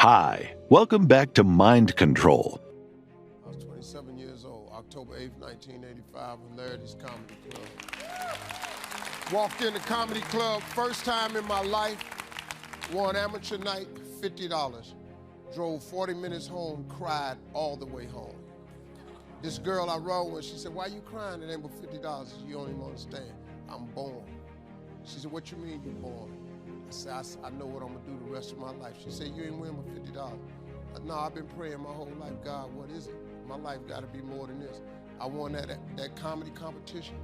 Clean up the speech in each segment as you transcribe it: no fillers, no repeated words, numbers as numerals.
Hi, welcome back to Mind Control. I was 27 years old, October 8th, 1985, in Larity's Comedy Club. Walked in the comedy club, first time in my life, won amateur night, $50. Drove 40 minutes home, cried all the way home. This girl I rode with, she said, "Why you crying? It ain't but $50. You don't even understand. I'm born." She said, "What you mean you born?" I said, I know what I'm gonna do the rest of my life. She said, "You ain't winning but $50. I said, "No, I've been praying my whole life, God, what is it? My life gotta be more than this." I won that comedy competition.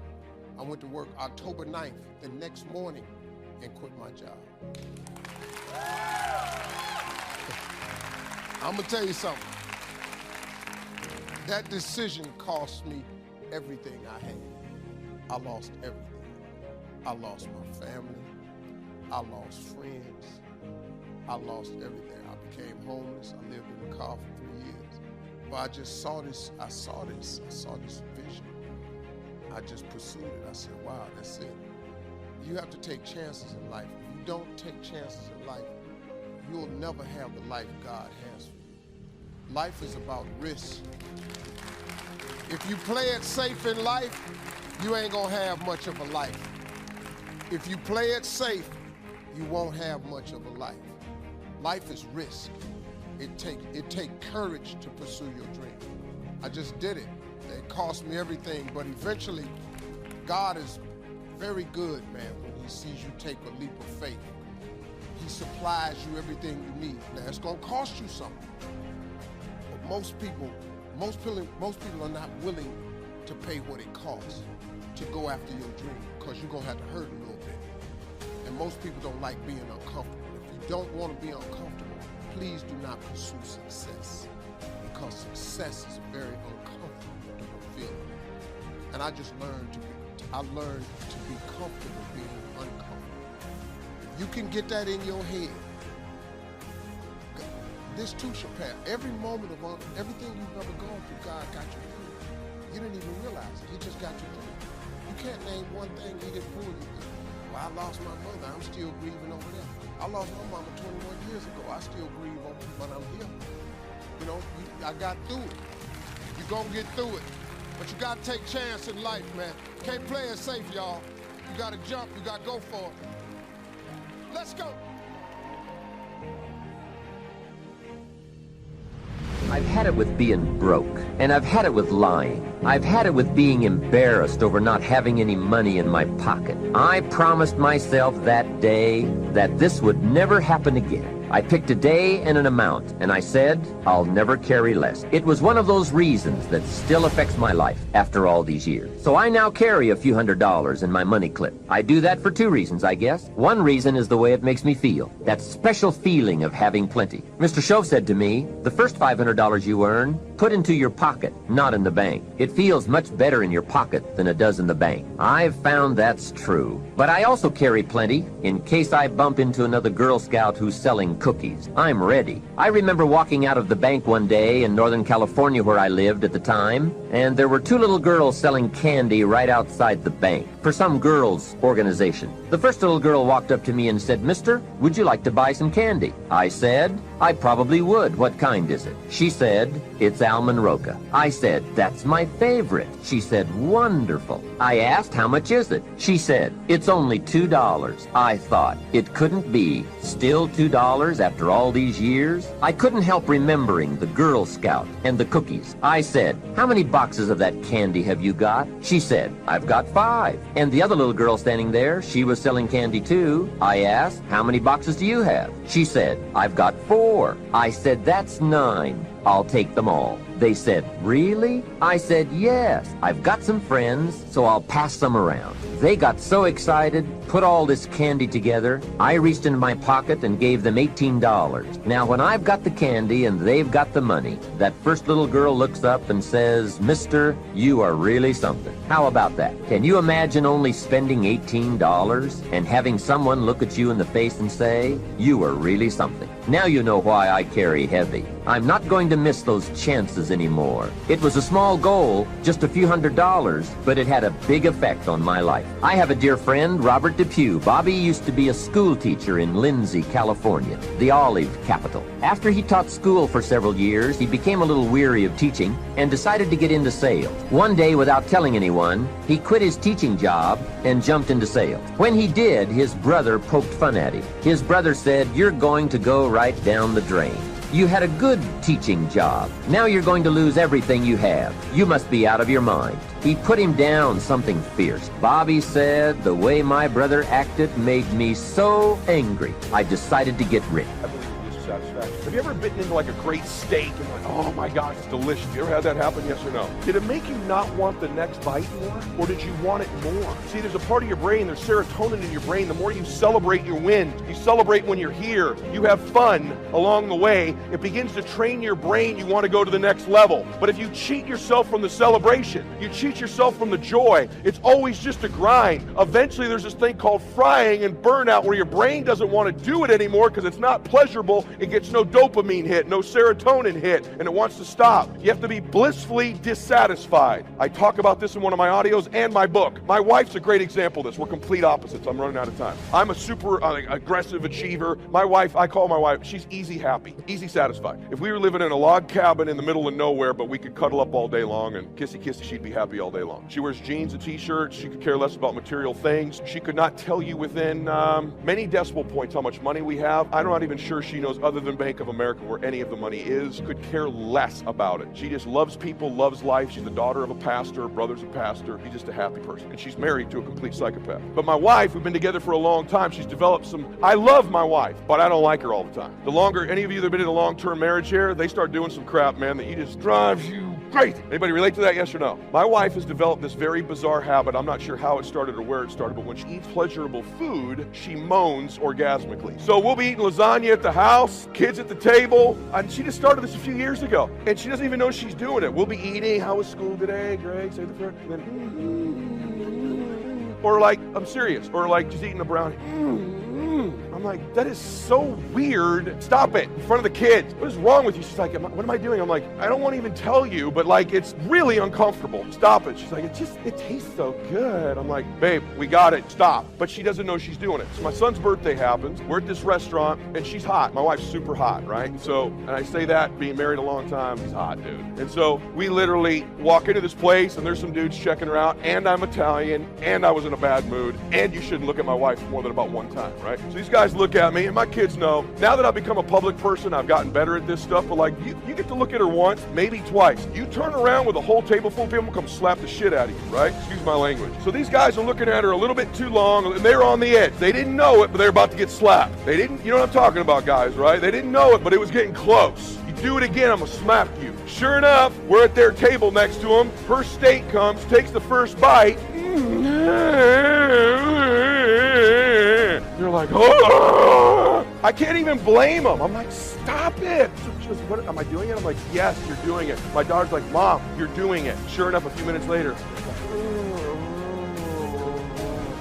I went to work October 9th, the next morning, and quit my job. I'm gonna tell you something. That decision cost me everything I had. I lost everything. I lost my family. I lost friends. I lost everything. I became homeless. I lived in a car for 3 years. But I just saw this vision. I just pursued it. I said, wow, that's it. You have to take chances in life. If you don't take chances in life, you'll never have the life God has for you. Life is about risk. If you play it safe in life, you ain't gonna have much of a life. If you play it safe, you won't have much of a life. Life is risk. It take courage to pursue your dream. I just did it. It cost me everything, but eventually, God is very good, man, when he sees you take a leap of faith. He supplies you everything you need. Now, it's gonna cost you something. But most people are not willing to pay what it costs to go after your dream, because you're gonna have to hurt a little bit. And most people don't like being uncomfortable. If you don't want to be uncomfortable, please do not pursue success, because success is a very uncomfortable feeling. And I just learned to be comfortable being uncomfortable. If you can get that in your head, this too shall pass. Every moment of everything you've ever gone through, God got you through. You didn't even realize it. He just got you through. You can't name one thing he didn't pull you through. Well, I lost my mother. I'm still grieving over that. I lost my mama 21 years ago. I still grieve over it, but I'm here. You know, I got through it. You're gonna get through it. But you gotta take chance in life, man. Can't play it safe, y'all. You gotta jump, you gotta go for it. Let's go. I've had it with being broke, and I've had it with lying. I've had it with being embarrassed over not having any money in my pocket. I promised myself that day that this would never happen again. I picked a day and an amount, and I said, I'll never carry less. It was one of those reasons that still affects my life after all these years. So I now carry a few $100s in my money clip. I do that for two reasons, I guess. One reason is the way it makes me feel. That special feeling of having plenty. Mr. Shove said to me, the first $500 you earn, put into your pocket, not in the bank. It feels much better in your pocket than it does in the bank. I've found that's true. But I also carry plenty in case I bump into another Girl Scout who's selling cookies. I'm ready. I remember walking out of the bank one day in Northern California where I lived at the time, and there were two little girls selling candy right outside the bank for some girls' organization. The first little girl walked up to me and said, "Mister, would you like to buy some candy?" I said, "I probably would. What kind is it?" She said, "It's almond roca." I said, "That's my favorite." She said, "Wonderful." I asked, "How much is it?" She said, "It's only $2. I thought, it couldn't be. Still $2 after all these years? I couldn't help remembering the Girl Scout and the cookies. I said, "How many boxes of that candy have you got?" She said, "I've got 5. And the other little girl standing there, she was selling candy too. I asked, "How many boxes do you have?" She said, "I've got 4. I said, "That's 9. I'll take them all." They said, "Really?" I said, "Yes. I've got some friends, so I'll pass some around." They got so excited, put all this candy together. I reached into my pocket and gave them $18. Now, when I've got the candy and they've got the money, that first little girl looks up and says, "Mister, you are really something." How about that? Can you imagine only spending $18 and having someone look at you in the face and say, "You are really something"? Now you know why I carry heavy. I'm not going to miss those chances anymore. It was a small goal, just a few $100s, but it had a big effect on my life. I have a dear friend, Robert Depew. Bobby used to be a school teacher in Lindsay, California, the olive capital. After he taught school for several years, he became a little weary of teaching and decided to get into sales. One day, without telling anyone, he quit his teaching job and jumped into sales. When he did, his brother poked fun at him. His brother said, "You're going to go right down the drain. You had a good teaching job. Now you're going to lose everything you have. You must be out of your mind." He put him down something fierce. Bobby said, "The way my brother acted made me so angry, I decided to get rid." I believe it gives you satisfaction. Have you ever bitten into like a great steak and like, oh my gosh, it's delicious? You ever had that happen, yes or no? Did it make you not want the next bite more? Or did you want it more? See, there's a part of your brain, there's serotonin in your brain. The more you celebrate your wins, you celebrate when you're here, you have fun along the way, it begins to train your brain, you want to go to the next level. But if you cheat yourself from the celebration, you cheat yourself from the joy, it's always just a grind. Eventually there's this thing called frying and burnout where your brain doesn't want to do it anymore because it's not pleasurable. It gets no dopamine hit, no serotonin hit, and it wants to stop. You have to be blissfully dissatisfied. I talk about this in one of my audios and my book. My wife's a great example of this. We're complete opposites. I'm running out of time. I'm a super aggressive achiever. My wife, I call my wife, she's easy happy, easy satisfied. If we were living in a log cabin in the middle of nowhere, but we could cuddle up all day long and kissy kissy, she'd be happy all day long. She wears jeans and t-shirts. She could care less about material things. She could not tell you within many decimal points how much money we have. I'm not even sure she knows, other than Bank of America, where any of the money is. Could care less about it. She just loves people, loves life. She's the daughter of a pastor, her brother's a pastor. She's just a happy person. And she's married to a complete psychopath. But my wife, we've been together for a long time, she's developed some, I love my wife, but I don't like her all the time. The longer, any of you that have been in a long-term marriage here, they start doing some crap, man, that just drives you crazy. Anybody relate to that, yes or no? My wife has developed this very bizarre habit. I'm not sure how it started or where it started, but when she eats pleasurable food, she moans orgasmically. So we'll be eating lasagna at the house, kids at the table, and she just started this a few years ago, and she doesn't even know she's doing it. We'll be eating, how was school today, Greg, say the prayer, and then, or like, I'm serious, or like just eating a brownie. I'm like, that is so weird. Stop it, in front of the kids. What is wrong with you? She's like, what am I doing? I'm like, I don't want to even tell you, but like, it's really uncomfortable. Stop it. She's like, it tastes so good. I'm like, babe, we got it, stop. But she doesn't know she's doing it. So my son's birthday happens. We're at this restaurant, and she's hot. My wife's super hot, right? So, and I say that, being married a long time, he's hot, dude. And so we literally walk into this place, and there's some dudes checking her out, and I'm Italian, and I was in a bad mood, and you shouldn't look at my wife more than about one time, right? So these guys look at me, and my kids know, now that I've become a public person, I've gotten better at this stuff, but like, you get to look at her once, maybe twice. You turn around with a whole table full of people, come slap the shit out of you, right? Excuse my language. So these guys are looking at her a little bit too long, and they're on the edge. They didn't know it, but they're about to get slapped. They didn't, you know what I'm talking about, guys, right? They didn't know it, but it was getting close. You do it again, I'm gonna slap you. Sure enough, we're at their table next to them. Her steak comes, takes the first bite. You're like, oh! I can't even blame them. I'm like, stop it. She goes, what, am I doing it? I'm like, yes, you're doing it. My daughter's like, Mom, you're doing it. Sure enough, a few minutes later,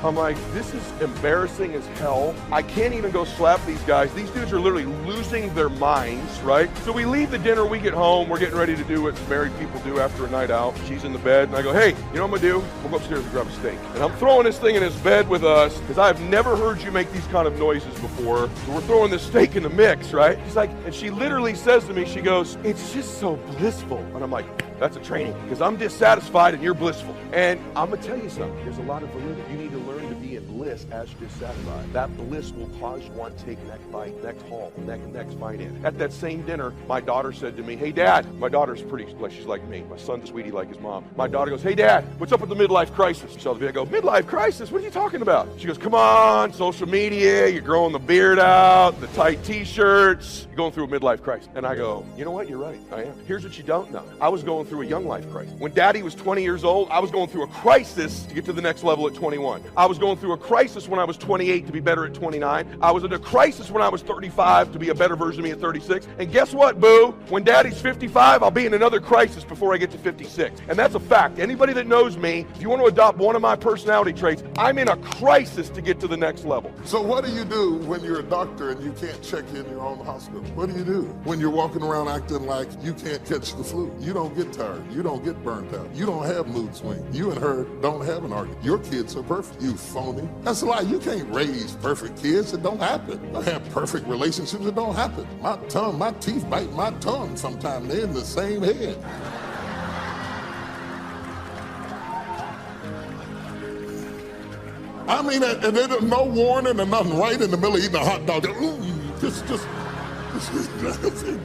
I'm like, this is embarrassing as hell. I can't even go slap these guys. These dudes are literally losing their minds, right? So we leave the dinner, we get home, we're getting ready to do what married people do after a night out. She's in the bed, and I go, hey, you know what I'm gonna do? We'll go upstairs and grab a steak. And I'm throwing this thing in his bed with us, because I've never heard you make these kind of noises before. So we're throwing this steak in the mix, right? She's like, and she literally says to me, she goes, it's just so blissful. And I'm like, that's a training, because I'm dissatisfied and you're blissful. And I'm gonna tell you something, there's a lot of validity. You need to learn to be in bliss as you're dissatisfied. That bliss will cause you want to take next bite, next haul, next finance. At that same dinner, my daughter said to me, hey Dad, my daughter's pretty, like she's like me. My son's sweetie like his mom. My daughter goes, hey Dad, what's up with the midlife crisis? She saw the video, I go, midlife crisis? What are you talking about? She goes, come on, social media, you're growing the beard out, the tight t-shirts, you're going through a midlife crisis. And I go, you know what, you're right, I am. Here's what you don't know. I was going through a young life crisis. When Daddy was 20 years old, I was going through a crisis to get to the next level at 21. I was going through a crisis when I was 28 to be better at 29. I was in a crisis when I was 35 to be a better version of me at 36. And guess what, boo? When Daddy's 55, I'll be in another crisis before I get to 56. And that's a fact. Anybody that knows me, if you want to adopt one of my personality traits, I'm in a crisis to get to the next level. So what do you do when you're a doctor and you can't check in your own hospital? What do you do when you're walking around acting like you can't catch the flu? You don't get tired. You don't get burnt out. You don't have mood swings. You and her don't have an argument. Your kids are perfect. You phony. That's a lie. You can't raise perfect kids. It don't happen. You have perfect relationships. It don't happen. My teeth bite my tongue sometimes. They're in the same head. I mean, and there's no warning and nothing right in the middle of eating a hot dog. Just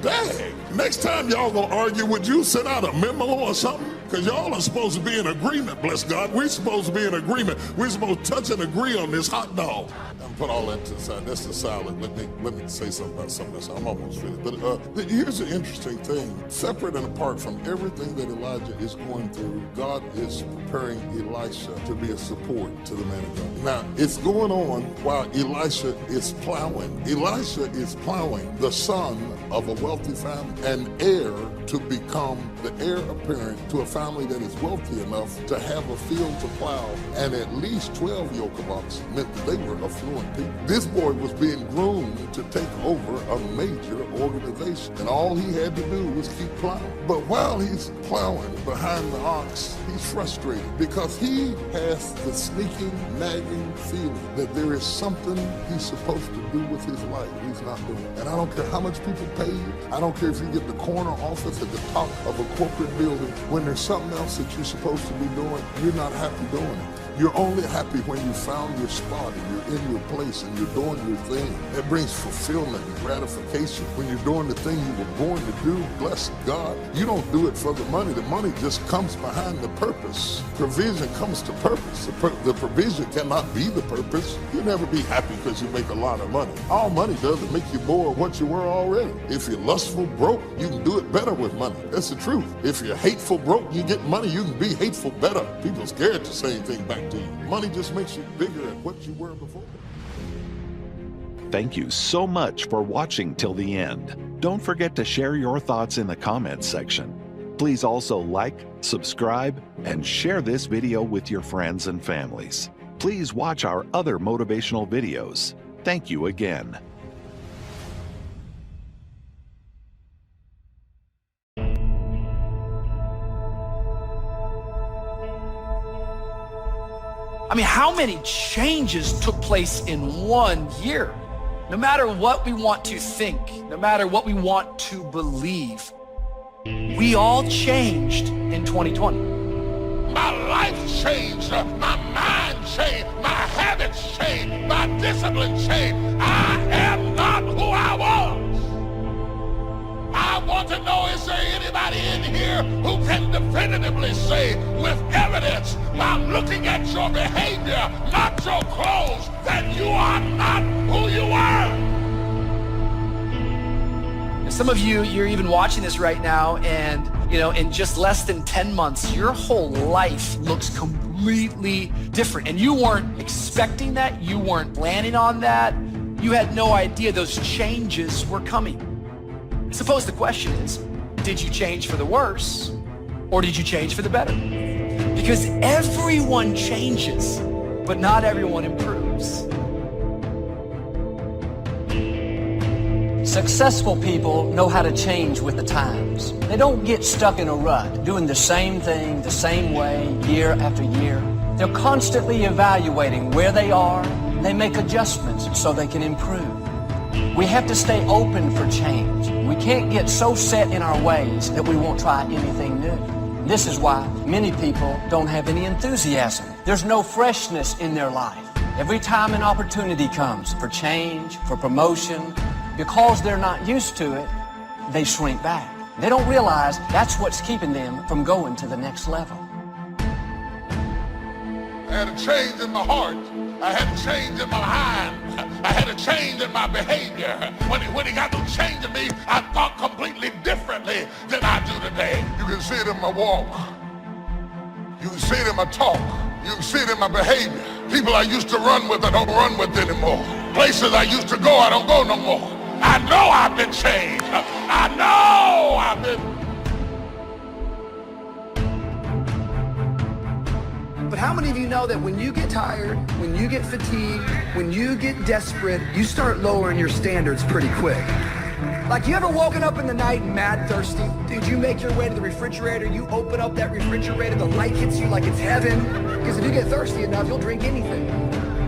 dang. Next time y'all gonna argue, would you send out a memo or something? Because y'all are supposed to be in agreement, bless God. We're supposed to be in agreement. We're supposed to touch and agree on this hot dog. I'm put all that to the side. That's the salad. Let me say something about some of this. I'm almost finished. But here's the interesting thing. Separate and apart from everything that Elijah is going through, God is preparing Elisha to be a support to the man of God. Now, it's going on while Elisha is plowing. Elisha is plowing, the son of a wealthy family, an heir to become the heir apparent to a family that is wealthy enough to have a field to plow, and at least 12 yoke of oxen meant that they were affluent people. This boy was being groomed to take over a major organization, and all he had to do was keep plowing. But while he's plowing behind the ox, he's frustrated because he has the sneaking, nagging feeling that there is something he's supposed to do with his life he's not doing. And I don't care how much people pay you. I don't care if you get the corner office at the top of a corporate building. When there's something else that you're supposed to be doing, you're not happy doing it. You're only happy when you found your spot and you're in your place and you're doing your thing. It brings fulfillment and gratification when you're doing the thing you were born to do. Bless God. You don't do it for the money. The money just comes behind the purpose. Provision comes to purpose. The provision cannot be the purpose. You'll never be happy because you make a lot of money. All money does is make you more of what you were already. If you're lustful broke, you can do it better with money. That's the truth. If you're hateful broke, you get money, you can be hateful better. People are scared to say anything back to you. Money just makes you bigger at what you were before. Thank you so much for watching till the end. Don't forget to share your thoughts in the comments section. Please also like, subscribe, and share this video with your friends and families. Please watch our other motivational videos. Thank you again. I mean, how many changes took place in 1 year? No matter what we want to think, no matter what we want to believe, we all changed in 2020. My life changed, my mind changed, my habits changed, my discipline changed. I am not who I was. I want to know, is there anybody in here who can definitively say with evidence by looking at your behavior, not your clothes, that you are not who you were? Some of you, you're even watching this right now, and in just less than 10 months, your whole life looks completely different. And you weren't expecting that, you weren't planning on that, you had no idea those changes were coming. I suppose the question is, did you change for the worse, or did you change for the better? Because everyone changes, but not everyone improves. Successful people know how to change with the times. They don't get stuck in a rut, doing the same thing the same way year after year. They're constantly evaluating where they are, and they make adjustments so they can improve. We have to stay open for change. We can't get so set in our ways that we won't try anything new. This is why many people don't have any enthusiasm. There's no freshness in their life. Every time an opportunity comes for change, for promotion, because they're not used to it, they shrink back. They don't realize that's what's keeping them from going to the next level. I had a change in my heart. I had a change in my mind. I had a change in my behavior. When he got to change in me, I thought completely differently than I do today. You can see it in my walk. You can see it in my talk. You can see it in my behavior. People I used to run with, I don't run with anymore. Places I used to go, I don't go no more. I know I've been changed. I know I've been. But how many of you know that when you get tired, when you get fatigued, when you get desperate, you start lowering your standards pretty quick? Like, you ever woken up in the night mad thirsty? Dude, you make your way to the refrigerator, you open up that refrigerator, the light hits you like it's heaven. Because if you get thirsty enough, you'll drink anything.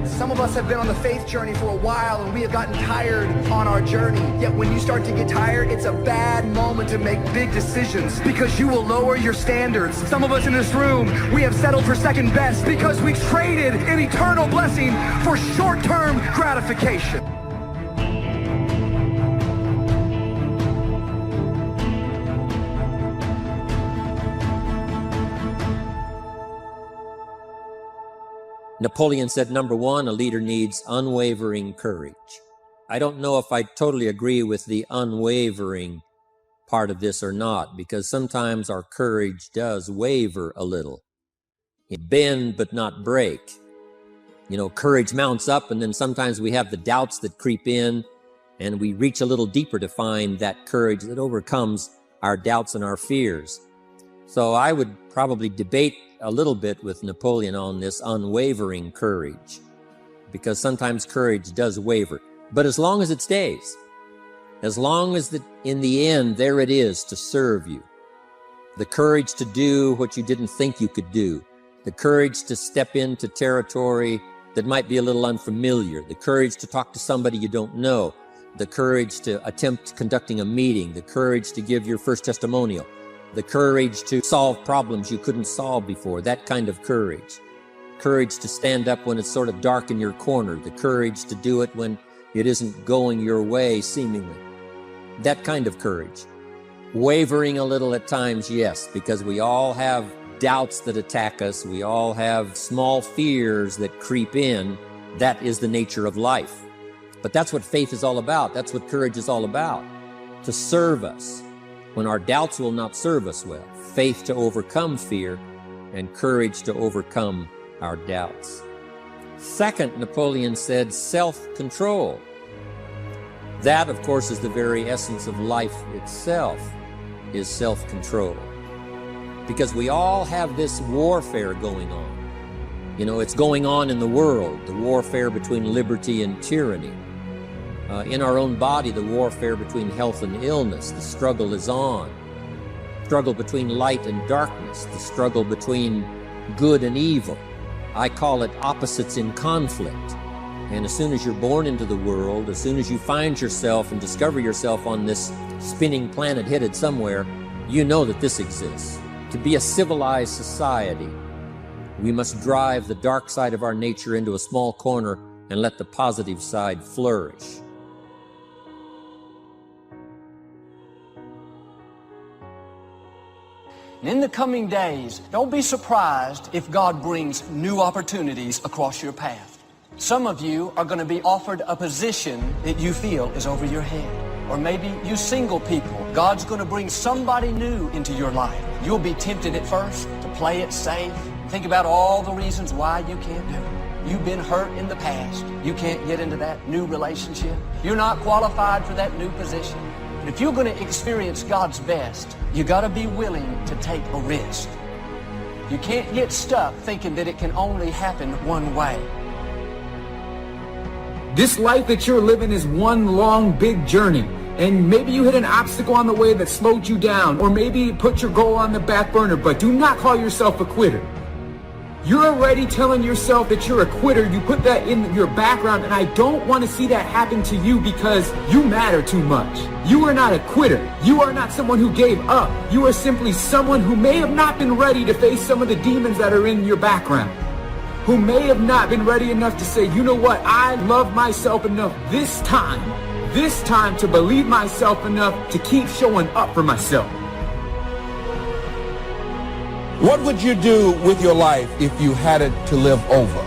Some of us have been on the faith journey for a while and we have gotten tired on our journey. Yet when you start to get tired, it's a bad moment to make big decisions because you will lower your standards. Some of us in this room, we have settled for second best because we've traded an eternal blessing for short-term gratification. Napoleon said, number one, a leader needs unwavering courage. I don't know if I totally agree with the unwavering part of this or not, because sometimes our courage does waver a little. It bend but not break. You know, courage mounts up, and then sometimes we have the doubts that creep in, and we reach a little deeper to find that courage that overcomes our doubts and our fears. So I would probably debate a little bit with Napoleon on this unwavering courage, because sometimes courage does waver. But as long as it stays, as long as in the end there it is to serve you, the courage to do what you didn't think you could do, the courage to step into territory that might be a little unfamiliar, the courage to talk to somebody you don't know, the courage to attempt conducting a meeting, the courage to give your first testimonial, the courage to solve problems you couldn't solve before, that kind of courage. Courage to stand up when it's sort of dark in your corner, the courage to do it when it isn't going your way, seemingly. That kind of courage. Wavering a little at times, yes, because we all have doubts that attack us. We all have small fears that creep in. That is the nature of life. But that's what faith is all about. That's what courage is all about. To serve us when our doubts will not serve us well. Faith to overcome fear and courage to overcome our doubts. Second, Napoleon said self-control. That, of course, is the very essence of life itself, is self-control. Because we all have this warfare going on. You know, it's going on in the world, the warfare between liberty and tyranny. In our own body, the warfare between health and illness, the struggle is on. Struggle between light and darkness, the struggle between good and evil. I call it opposites in conflict. And as soon as you're born into the world, as soon as you find yourself and discover yourself on this spinning planet headed somewhere, you know that this exists. To be a civilized society, we must drive the dark side of our nature into a small corner and let the positive side flourish. And in the coming days, don't be surprised if God brings new opportunities across your path. Some of you are going to be offered a position that you feel is over your head. Or maybe you single people, God's going to bring somebody new into your life. You'll be tempted at first to play it safe. Think about all the reasons why you can't do it. You've been hurt in the past. You can't get into that new relationship. You're not qualified for that new position. But if you're going to experience God's best, you got to be willing to take a risk. You can't get stuck thinking that it can only happen one way. This life that you're living is one long, big journey. And maybe you hit an obstacle on the way that slowed you down, or maybe put your goal on the back burner, but do not call yourself a quitter. You're already telling yourself that you're a quitter. You put that in your background, and I don't want to see that happen to you because you matter too much. You are not a quitter. You are not someone who gave up. You are simply someone who may have not been ready to face some of the demons that are in your background. Who may have not been ready enough to say, you know what, I love myself enough this time to believe myself enough to keep showing up for myself. What would you do with your life if you had it to live over?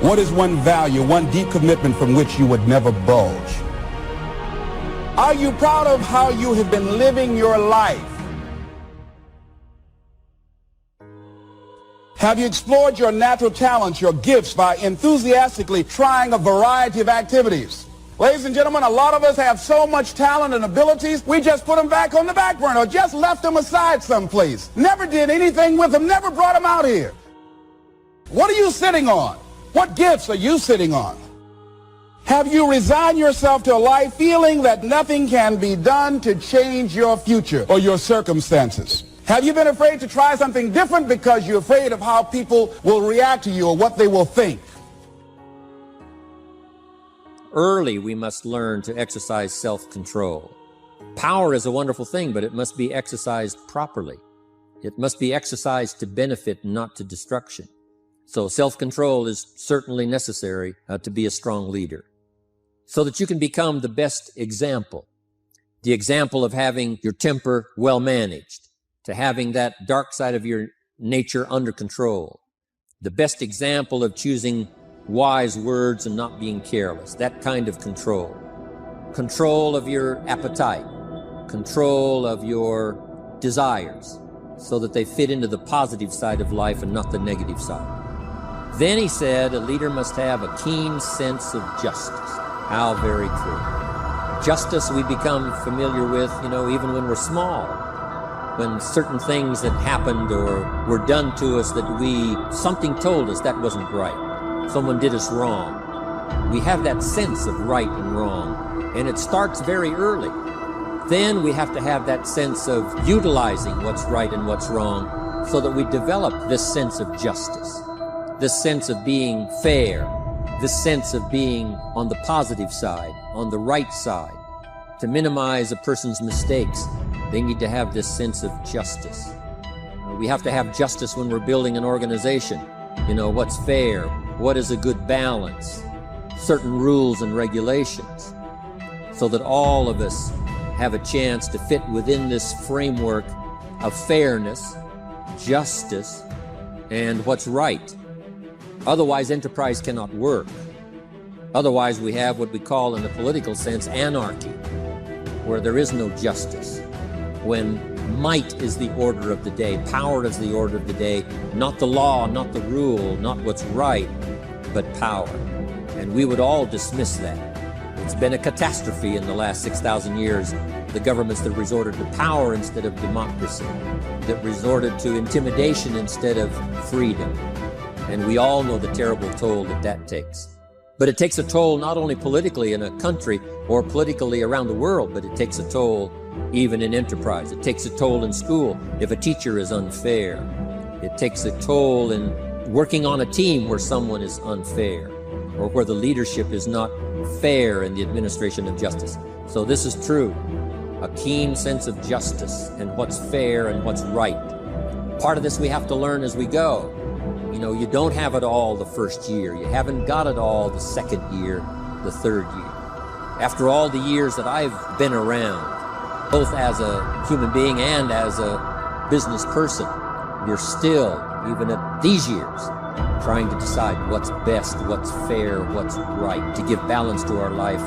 What is one value, one deep commitment from which you would never budge? Are you proud of how you have been living your life? Have you explored your natural talents, your gifts, by enthusiastically trying a variety of activities? Ladies and gentlemen, a lot of us have so much talent and abilities, we just put them back on the back burner, or just left them aside someplace. Never did anything with them, never brought them out here. What are you sitting on? What gifts are you sitting on? Have you resigned yourself to a life feeling that nothing can be done to change your future or your circumstances? Have you been afraid to try something different because you're afraid of how people will react to you or what they will think? Early, we must learn to exercise self-control. Power is a wonderful thing, but it must be exercised properly. It must be exercised to benefit, not to destruction. So self-control is certainly necessary to be a strong leader, so that you can become the best example. The example of having your temper well managed, to having that dark side of your nature under control. The best example of choosing wise words and not being careless, that kind of control. Control of your appetite, control of your desires, so that they fit into the positive side of life and not the negative side. Then he said, a leader must have a keen sense of justice. How very true. Justice we become familiar with, even when we're small. When certain things that happened or were done to us that something told us that wasn't right. Someone did us wrong. We have that sense of right and wrong, and it starts very early. Then we have to have that sense of utilizing what's right and what's wrong so that we develop this sense of justice, this sense of being fair, this sense of being on the positive side, on the right side. To minimize a person's mistakes, they need to have this sense of justice. We have to have justice when we're building an organization. What's fair, what is a good balance, certain rules and regulations, so that all of us have a chance to fit within this framework of fairness, justice, and what's right. Otherwise, enterprise cannot work. Otherwise, we have what we call, in the political sense, anarchy, where there is no justice. When might is the order of the day, power is the order of the day, not the law, not the rule, not what's right, but power. And we would all dismiss that. It's been a catastrophe in the last 6,000 years. The governments that resorted to power instead of democracy, that resorted to intimidation instead of freedom. And we all know the terrible toll that takes. But it takes a toll not only politically in a country or politically around the world, but it takes a toll even in enterprise. It takes a toll in school if a teacher is unfair. It takes a toll in working on a team where someone is unfair, or where the leadership is not fair in the administration of justice. So this is true. A keen sense of justice and what's fair and what's right. Part of this we have to learn as we go. You don't have it all the first year. You haven't got it all the second year, the third year. After all the years that I've been around, both as a human being and as a business person, you're still, even at these years, trying to decide what's best, what's fair, what's right, to give balance to our life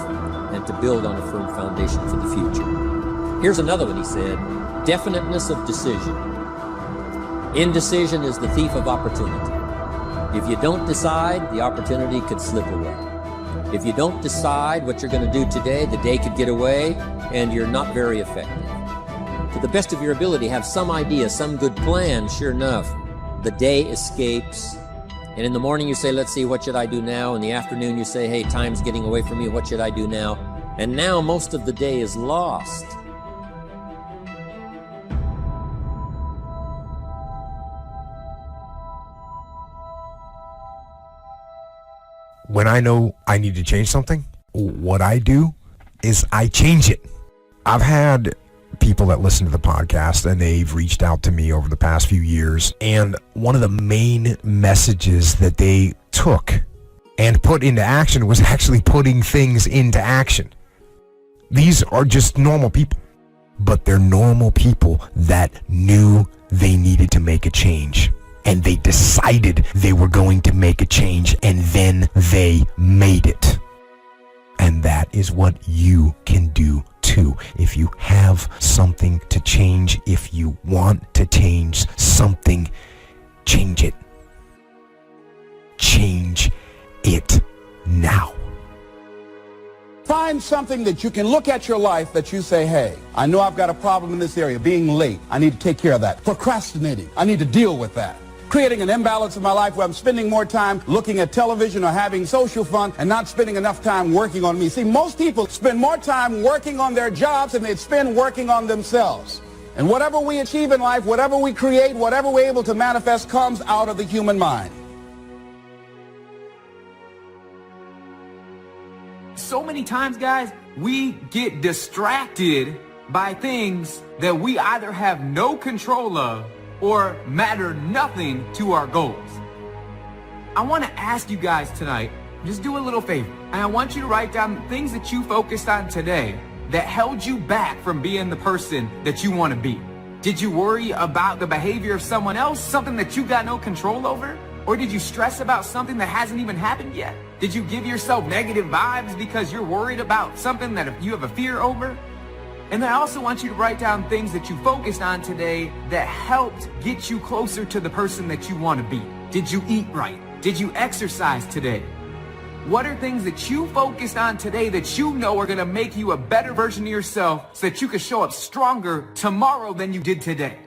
and to build on a firm foundation for the future. Here's another one, he said, definiteness of decision. Indecision is the thief of opportunity. If you don't decide, the opportunity could slip away. If you don't decide what you're going to do today, the day could get away and you're not very effective. To the best of your ability, have some idea, some good plan. Sure enough, the day escapes. And in the morning you say, let's see, what should I do now? In the afternoon you say, hey, time's getting away from me. What should I do now? And now most of the day is lost. When I know I need to change something, what I do is I change it. I've had people that listen to the podcast and they've reached out to me over the past few years, and one of the main messages that they took and put into action was actually putting things into action. These are just normal people, but they're normal people that knew they needed to make a change. And they decided they were going to make a change, and then they made it. And that is what you can do too. If you have something to change, if you want to change something, change it. Change it now. Find something that you can look at your life that you say, hey, I know I've got a problem in this area, being late. I need to take care of that. Procrastinating. I need to deal with that. creating an imbalance in my life where I'm spending more time looking at television or having social fun and not spending enough time working on me. See, most people spend more time working on their jobs than they spend working on themselves. And whatever we achieve in life, whatever we create, whatever we're able to manifest comes out of the human mind. So many times, guys, we get distracted by things that we either have no control of or matter nothing to our goals. I want to ask you guys tonight, just do a little favor. And I want you to write down things that you focused on today that held you back from being the person that you want to be. Did you worry about the behavior of someone else, something that you got no control over? Or did you stress about something that hasn't even happened yet? Did you give yourself negative vibes because you're worried about something that you have a fear over? And I also want you to write down things that you focused on today that helped get you closer to the person that you want to be. Did you eat right? Did you exercise today? What are things that you focused on today that you know are going to make you a better version of yourself so that you can show up stronger tomorrow than you did today?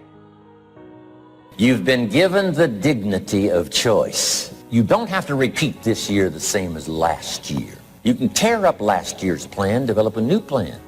You've been given the dignity of choice. You don't have to repeat this year the same as last year. You can tear up last year's plan, develop a new plan.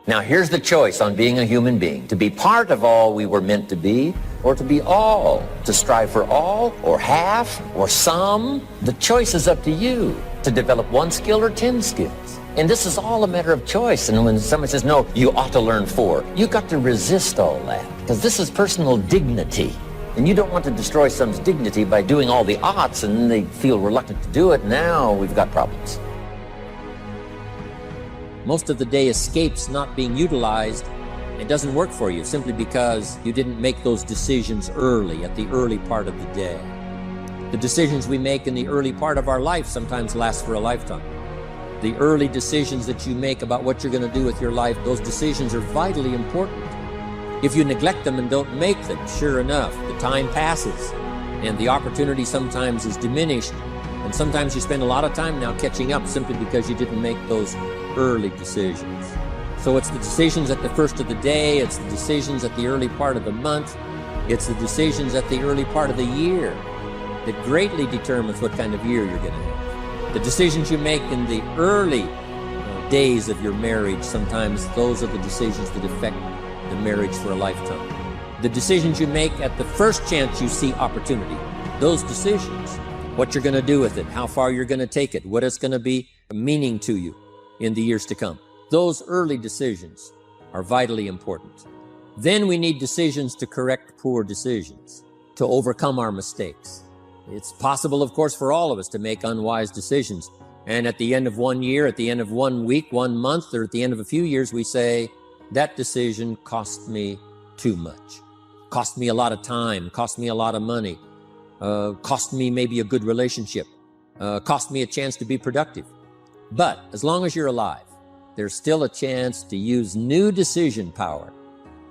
Now here's the choice on being a human being: to be part of all we were meant to be, or to be all, to strive for all, or half, or some. The choice is up to you to develop 1 skill or 10 skills. And this is all a matter of choice. And when somebody says, no, you ought to learn 4, you got to resist all that, because this is personal dignity. And you don't want to destroy someone's dignity by doing all the oughts and then they feel reluctant to do it. Now we've got problems. Most of the day escapes not being utilized. It doesn't work for you simply because you didn't make those decisions early, at the early part of the day. The decisions we make in the early part of our life sometimes last for a lifetime. The early decisions that you make about what you're going to do with your life, those decisions are vitally important. If you neglect them and don't make them, sure enough, the time passes and the opportunity sometimes is diminished. And sometimes you spend a lot of time now catching up simply because you didn't make those early decisions. So it's the decisions at the first of the day, it's the decisions at the early part of the month, it's the decisions at the early part of the year that greatly determines what kind of year you're going to have. The decisions you make in the early days of your marriage, sometimes those are the decisions that affect the marriage for a lifetime. The decisions you make at the first chance you see opportunity, those decisions, what you're going to do with it, how far you're going to take it, what it's going to be meaning to you in the years to come. Those early decisions are vitally important. Then we need decisions to correct poor decisions, to overcome our mistakes. It's possible, of course, for all of us to make unwise decisions. And at the end of 1 year, at the end of 1 week, 1 month, or at the end of a few years, we say, that decision cost me too much. Cost me a lot of time, cost me a lot of money, cost me maybe a good relationship, cost me a chance to be productive. But as long as you're alive, there's still a chance to use new decision power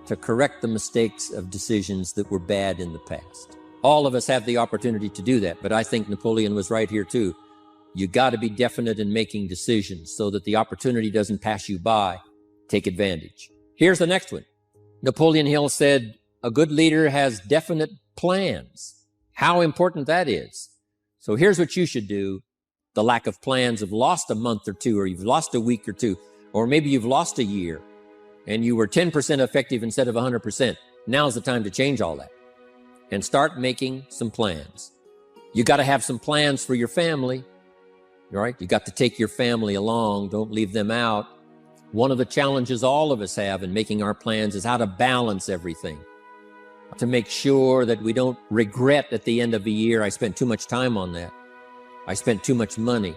to correct the mistakes of decisions that were bad in the past. All of us have the opportunity to do that, but I think Napoleon was right here too. You got to be definite in making decisions so that the opportunity doesn't pass you by. Take advantage. Here's the next one. Napoleon Hill said, a good leader has definite plans. How important that is. So here's what you should do. The lack of plans have lost a month or two, or you've lost a week or two, or maybe you've lost a year and you were 10% effective instead of 100%. Now's the time to change all that and start making some plans. You got to have some plans for your family. All right? You got to take your family along. Don't leave them out. One of the challenges all of us have in making our plans is how to balance everything, to make sure that we don't regret at the end of a year, I spent too much time on that. I spent too much money.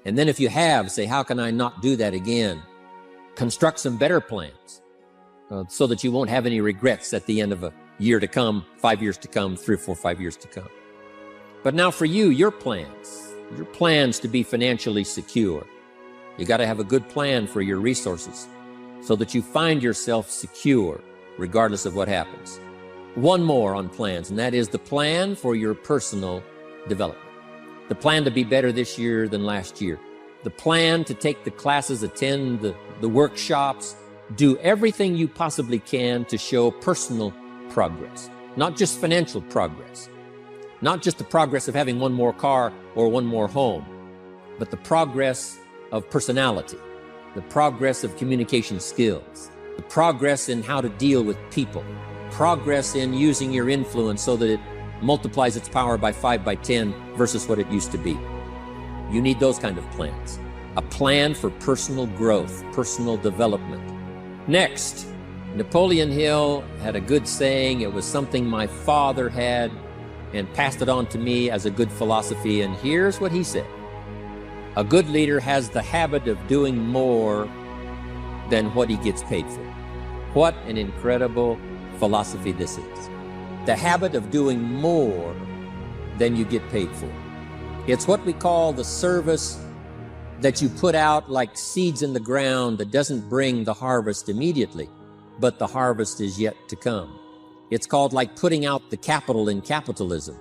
And then if you have, say, how can I not do that again? Construct some better plans so that you won't have any regrets at the end of a year to come, 5 years to come, 3 or 4, 5 years to come. But now for you, your plans to be financially secure. You got to have a good plan for your resources so that you find yourself secure regardless of what happens. One more on plans, and that is the plan for your personal development. The plan to be better this year than last year. The plan to take the classes, attend the workshops, do everything you possibly can to show personal progress. Not just financial progress, not just the progress of having one more car or one more home, but the progress of personality, the progress of communication skills, the progress in how to deal with people, progress in using your influence so that it multiplies its power by 5 by 10 versus what it used to be. You need those kind of plans. A plan for personal growth, personal development. Next, Napoleon Hill had a good saying. It was something my father had and passed it on to me as a good philosophy. And here's what he said. A good leader has the habit of doing more than what he gets paid for. What an incredible philosophy this is. The habit of doing more than you get paid for. It's what we call the service that you put out like seeds in the ground that doesn't bring the harvest immediately, but the harvest is yet to come. It's called like putting out the capital in capitalism.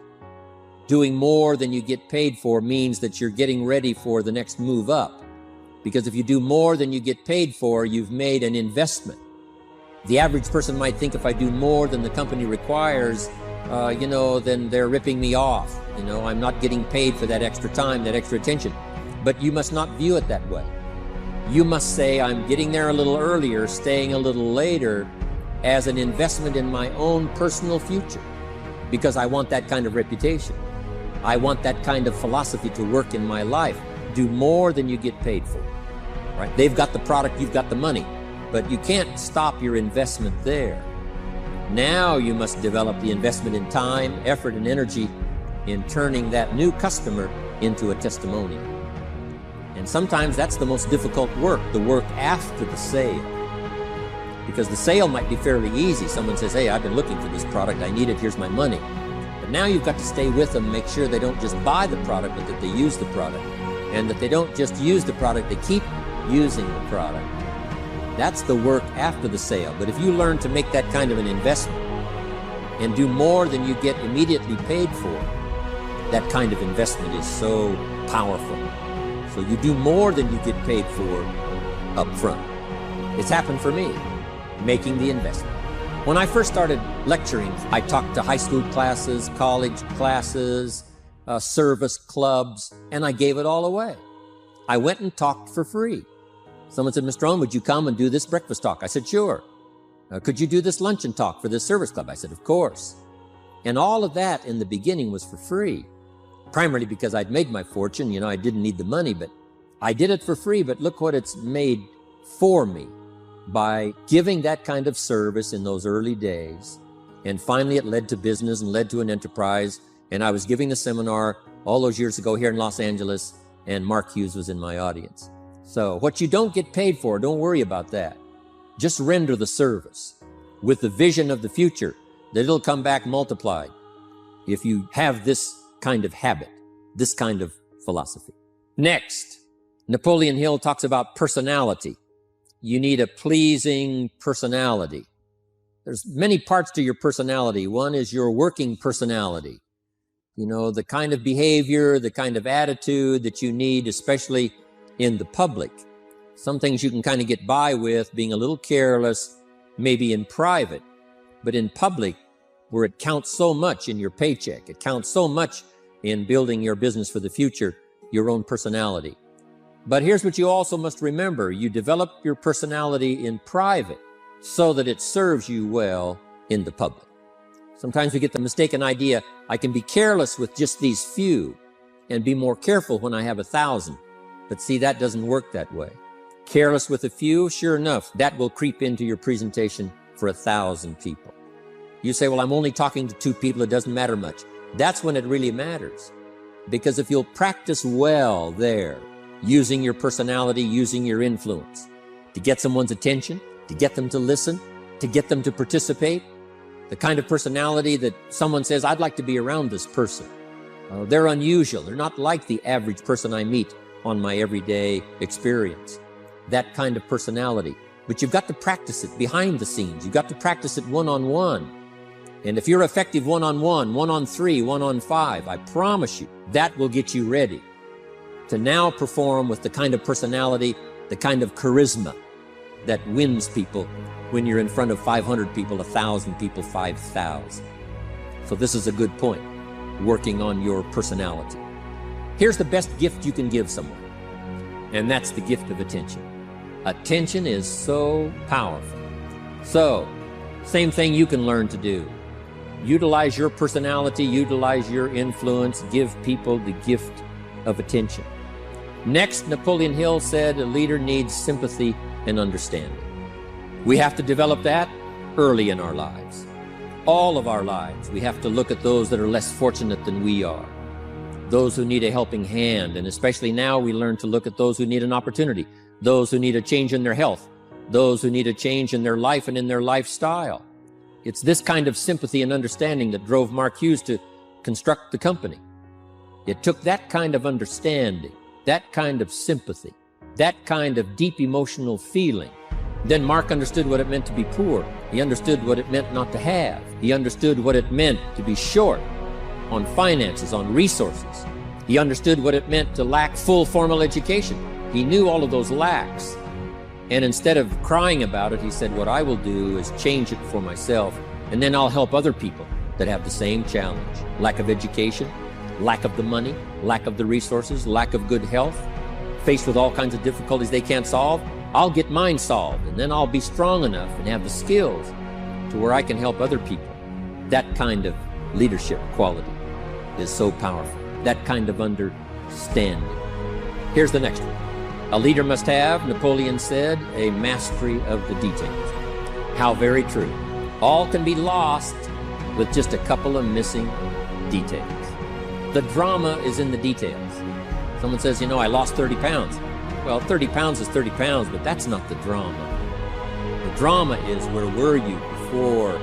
Doing more than you get paid for means that you're getting ready for the next move up. Because if you do more than you get paid for, you've made an investment. The average person might think if I do more than the company requires, then they're ripping me off. I'm not getting paid for that extra time, that extra attention. But you must not view it that way. You must say, I'm getting there a little earlier, staying a little later, as an investment in my own personal future, because I want that kind of reputation. I want that kind of philosophy to work in my life. Do more than you get paid for. Right? They've got the product, you've got the money, but you can't stop your investment there. Now you must develop the investment in time, effort, and energy in turning that new customer into a testimonial. And sometimes that's the most difficult work, the work after the sale. Because the sale might be fairly easy. Someone says, hey, I've been looking for this product, I need it, here's my money. But now you've got to stay with them, make sure they don't just buy the product, but that they use the product. And that they don't just use the product, they keep using the product. That's the work after the sale. But if you learn to make that kind of an investment and do more than you get immediately paid for, that kind of investment is so powerful. So you do more than you get paid for up front. It's happened for me, making the investment. When I first started lecturing, I talked to high school classes, college classes, service clubs, and I gave it all away. I went and talked for free. Someone said, Mr. Owen, would you come and do this breakfast talk? I said, sure. Could you do this luncheon talk for this service club? I said, of course. And all of that in the beginning was for free. Primarily because I'd made my fortune, I didn't need the money, but I did it for free. But look what it's made for me by giving that kind of service in those early days. And finally it led to business and led to an enterprise. And I was giving a seminar all those years ago here in Los Angeles, and Mark Hughes was in my audience. So what you don't get paid for, don't worry about that. Just render the service with the vision of the future that it'll come back multiplied if you have this kind of habit, this kind of philosophy. Next, Napoleon Hill talks about personality. You need a pleasing personality. There's many parts to your personality. One is your working personality. The kind of behavior, the kind of attitude that you need, especially in the public. Some things you can kind of get by with being a little careless, maybe in private, but in public, where it counts so much in your paycheck, it counts so much in building your business for the future, your own personality. But here's what you also must remember. You develop your personality in private so that it serves you well in the public. Sometimes we get the mistaken idea, I can be careless with just these few and be more careful when I have 1,000. But see, that doesn't work that way. Careless with a few, sure enough, that will creep into your presentation for 1,000 people. You say, well, I'm only talking to 2 people, it doesn't matter much. That's when it really matters. Because if you'll practice well there, using your personality, using your influence, to get someone's attention, to get them to listen, to get them to participate, the kind of personality that someone says, I'd like to be around this person. They're unusual. They're not like the average person I meet on my everyday experience. That kind of personality. But you've got to practice it behind the scenes. You've got to practice it one-on-one. And if you're effective one-on-one, 1-on-3, 1-on-5, I promise you, that will get you ready to now perform with the kind of personality, the kind of charisma that wins people when you're in front of 500 people, 1,000 people, 5,000. So this is a good point, working on your personality. Here's the best gift you can give someone, and that's the gift of attention. Attention is so powerful. So, same thing you can learn to do. Utilize your personality, utilize your influence, give people the gift of attention. Next, Napoleon Hill said a leader needs sympathy and understanding. We have to develop that early in our lives. All of our lives, we have to look at those that are less fortunate than we are, those who need a helping hand, and especially now we learn to look at those who need an opportunity, those who need a change in their health, those who need a change in their life and in their lifestyle. It's this kind of sympathy and understanding that drove Mark Hughes to construct the company. It took that kind of understanding, that kind of sympathy, that kind of deep emotional feeling. Then Mark understood what it meant to be poor. He understood what it meant not to have. He understood what it meant to be short on finances, on resources. He understood what it meant to lack full formal education. He knew all of those lacks. And instead of crying about it, he said, what I will do is change it for myself, and then I'll help other people that have the same challenge. Lack of education, lack of the money, lack of the resources, lack of good health, faced with all kinds of difficulties they can't solve. I'll get mine solved, and then I'll be strong enough and have the skills to where I can help other people. That kind of leadership quality is so powerful. That kind of understanding. Here's the next one. A leader must have, Napoleon said, a mastery of the details. How very true. All can be lost with just a couple of missing details. The drama is in the details. Someone says, you know, I lost 30 pounds. Well, 30 pounds is 30 pounds, but that's not the drama. The drama is, where were you before?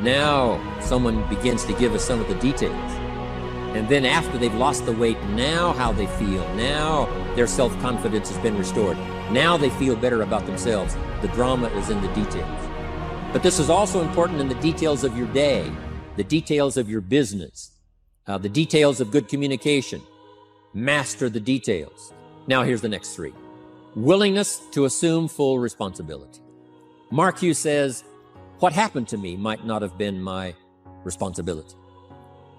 Now someone begins to give us some of the details. And then after they've lost the weight, now how they feel. Now their self-confidence has been restored. Now they feel better about themselves. The drama is in the details. But this is also important in the details of your day, the details of your business, the details of good communication. Master the details. Now here's the next three. Willingness to assume full responsibility. Mark Hughes says, what happened to me might not have been my responsibility,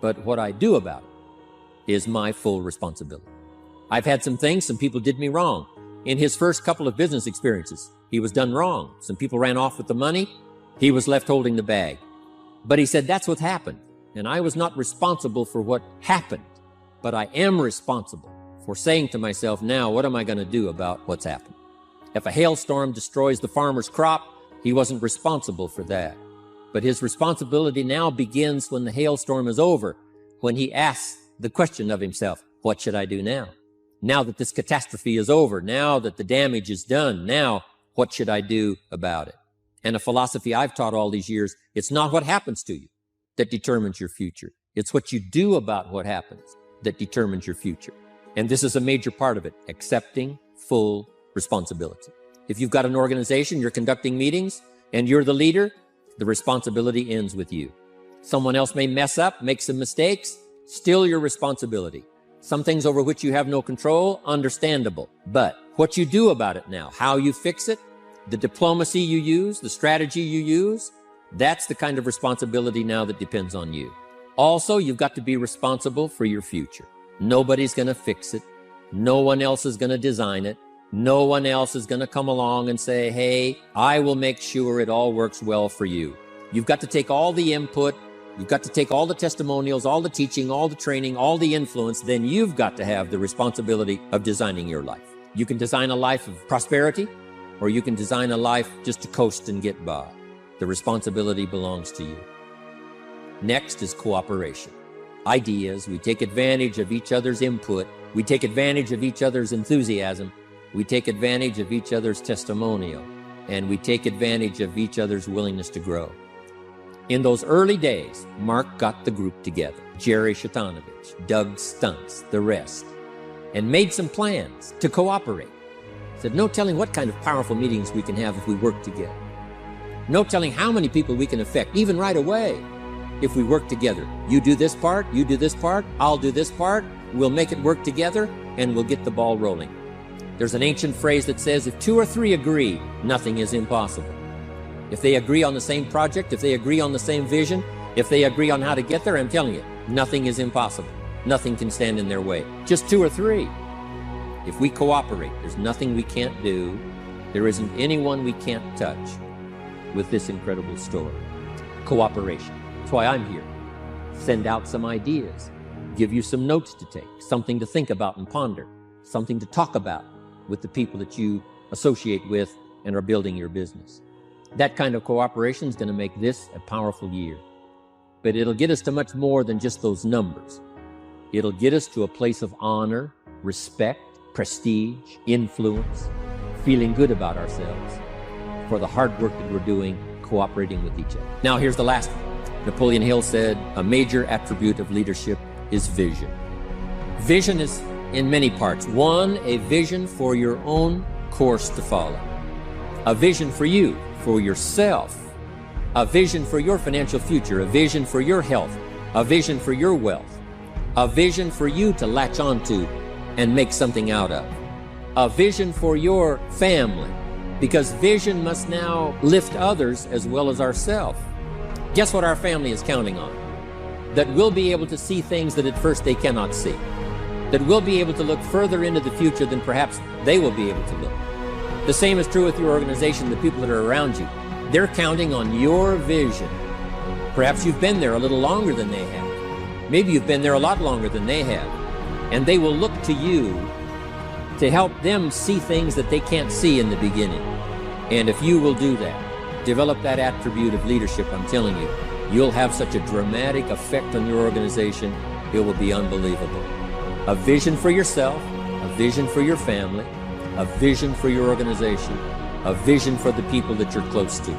but what I do about it is my full responsibility. I've had some things, some people did me wrong. In his first couple of business experiences, he was done wrong. Some people ran off with the money. He was left holding the bag. But he said, that's what happened. And I was not responsible for what happened, but I am responsible for saying to myself, now, what am I going to do about what's happened? If a hailstorm destroys the farmer's crop, he wasn't responsible for that. But his responsibility now begins when the hailstorm is over, when he asks the question of himself, what should I do now? Now that this catastrophe is over, now that the damage is done, now what should I do about it? And a philosophy I've taught all these years, it's not what happens to you that determines your future. It's what you do about what happens that determines your future. And this is a major part of it, accepting full responsibility. If you've got an organization, you're conducting meetings, and you're the leader, the responsibility ends with you. Someone else may mess up, make some mistakes, still your responsibility. Some things over which you have no control, understandable. But what you do about it now, how you fix it, the diplomacy you use, the strategy you use, that's the kind of responsibility now that depends on you. Also, you've got to be responsible for your future. Nobody's going to fix it. No one else is going to design it. No one else is going to come along and say, hey, I will make sure it all works well for you. You've got to take all the input. You've got to take all the testimonials, all the teaching, all the training, all the influence. Then you've got to have the responsibility of designing your life. You can design a life of prosperity, or you can design a life just to coast and get by. The responsibility belongs to you. Next is cooperation. Ideas. We take advantage of each other's input. We take advantage of each other's enthusiasm. We take advantage of each other's testimonial. And we take advantage of each other's willingness to grow. In those early days, Mark got the group together. Jerry Shatanovich, Doug Stuntz, the rest, and made some plans to cooperate. Said, no telling what kind of powerful meetings we can have if we work together. No telling how many people we can affect, even right away, if we work together. You do this part, you do this part, I'll do this part, we'll make it work together, and we'll get the ball rolling. There's an ancient phrase that says, if 2 or 3 agree, nothing is impossible. If they agree on the same project, if they agree on the same vision, If they agree on how to get there, I'm telling you, nothing is impossible. Nothing can stand in their way. Just 2 or 3. If we cooperate, there's nothing we can't do. There isn't anyone we can't touch with this incredible story. Cooperation. That's why I'm here. Send out some ideas. Give you some notes to take, something to think about and ponder, something to talk about with the people that you associate with and are building your business. That kind of cooperation is going to make this a powerful year. But it'll get us to much more than just those numbers. It'll get us to a place of honor, respect, prestige, influence, feeling good about ourselves for the hard work that we're doing, cooperating with each other. Now, here's the last one. Napoleon Hill said, a major attribute of leadership is vision. Vision is in many parts. 1, a vision for your own course to follow. A vision for you, for yourself. A vision for your financial future. A vision for your health. A vision for your wealth. A vision for you to latch onto and make something out of. A vision for your family, because vision must now lift others as well as ourselves. Guess what our family is counting on? That we'll be able to see things that at first they cannot see. That we'll be able to look further into the future than perhaps they will be able to look. The same is true with your organization, the people that are around you. They're counting on your vision. Perhaps you've been there a little longer than they have. Maybe you've been there a lot longer than they have. And they will look to you to help them see things that they can't see in the beginning. And if you will do that, develop that attribute of leadership, I'm telling you, you'll have such a dramatic effect on your organization, it will be unbelievable. A vision for yourself, a vision for your family, a vision for your organization, a vision for the people that you're close to.